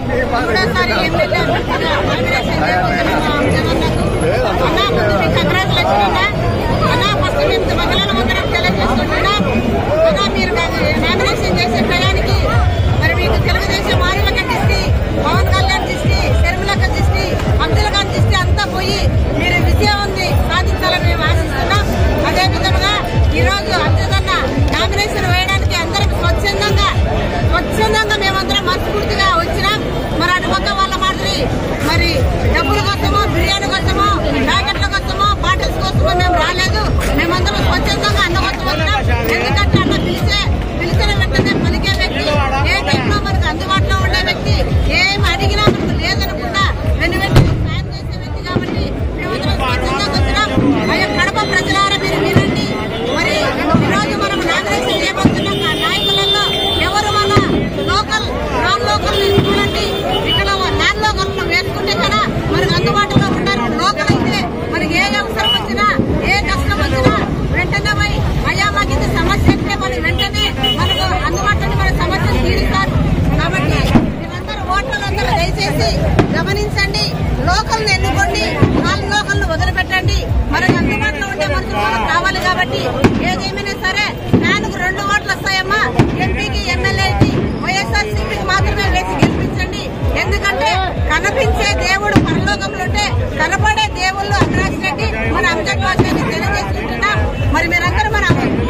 మూడోసారి MLA congratulation అన్నా. First మేము మహిళల అందరం తెలియజేసుకుంటున్నాం అన్నా. మీరు నామినేషన్ చేసే టయానికి మరి మీకు తెలుగుదేశం వారిల దిష్టి, పవన్ కళ్యాణ్ దిష్టి, శర్మిలక్క దిష్టి, అబ్దుల్ ఖాన్ దిష్టి అంతా పోయి మీరు విజయం ఉంది సాధించాలని మేము ఆశిస్తున్నాం. అదేవిధంగా ఈరోజు అంతేదన్న నామినేషన్ వేయడానికి అందరం స్వచ్ఛందంగా మేమందరం మనస్ఫూర్తిగా వచ్చినాం. మరి అటు పక్క వాళ్ళ మాదిరి మరి డబ్బుల కోసమో, బిర్యానీ కోసమో, ప్యాకెట్ల కోసమో, బాటిల్స్ కోసమో మేము రాలేదు. మేమందరం స్వచ్ఛందంగా అన్న కోసం వచ్చినాం. ఎందుకంటే అన్న పిలిచిన వెంటనే పలికే వ్యక్తి, ఏ టైంలో మనకు అందుబాటులో ఉండే వ్యక్తి, ఏం అడిగినా మనకు లేదనుకుంటా వెను వెంటనే సాయం చేసే వ్యక్తి కాబట్టి మేమందరం స్వచ్ఛందంగా వచ్చినాం. అయ్యా కడప ప్రజలారా మీరు వినండి. మరి ఈరోజు మనం నామినేషన్ చేయబోతున్నాం. ఆ నాయకులలో ఎవరు మన లోకల్ నాన్ లోకల్ చూడండి. ఇక్కడ నాన్ లోకల్ వేసుకుంటే కదా మనకు అందుబాటులో ఉన్నారు. లోకల్ అయితే మనకి ఏ అవసరం వచ్చినా, ఏ కష్టం వచ్చినా వెంటనే పోయి అయ్యా మాకు ఇది సమస్య అంటే మనం వెంటనే మనకు అందుబాటులో మన సమస్యను తీరుస్తారు. కాబట్టి మీరందరూ ఓట్లందరూ దయచేసి గమనించండి. లోకల్ని ఎన్నుకోండి, నాన్ లోకల్ను వదిలిపెట్టండి. మనకు అందుబాటులో ఉండే మనుషులు మనకు కావాలి. కాబట్టి ఏదేమైనా సరే నాన్నకు 2 ఓట్లు వస్తాయమ్మా. ఎంపీకి, ఎమ్మెల్యేకి, వైఎస్ఆర్సీపీకి మాత్రమే వేసి గెలిపించండి. ఎందుకంటే కనిపించే దేవుడు పరలోకంలో ఉంటే కనపడే దేవుళ్ళు అవినాష్ రెడ్డి మన అంజద్ బాషాని తెలియజేసుకుంటున్నాం. మరి మీరందరూ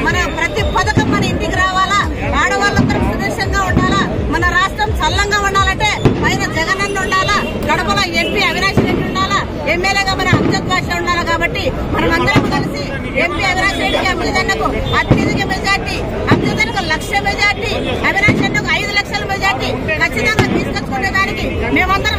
మన ప్రతి పథకం మన ఇంటికి రావాలా, ఆడవాళ్ళందరూ సుదర్శంగా ఉండాలా, మన రాష్ట్రం చల్లంగా ఉండాలంటే పైన జగనన్న ఉండాలా, కడపలో ఎంపీ అవినాష్ రెడ్డి ఉండాలా, ఎమ్మెల్యేగా మన అంజద్ బాషా ఉండాలా. కాబట్టి మనమందరం కలిసి ఎంపీ అవినాష్ రెడ్డికి, అమ్జదన్నకు అత్యధిక మెజార్టీ, అమ్జదన్నకు 1,00,000 మెజార్టీ, అవినాష్ రెడ్డికి 5 లక్షల మెజార్టీ ఖచ్చితంగా తీసుకొచ్చుకునే దానికి మేమందరం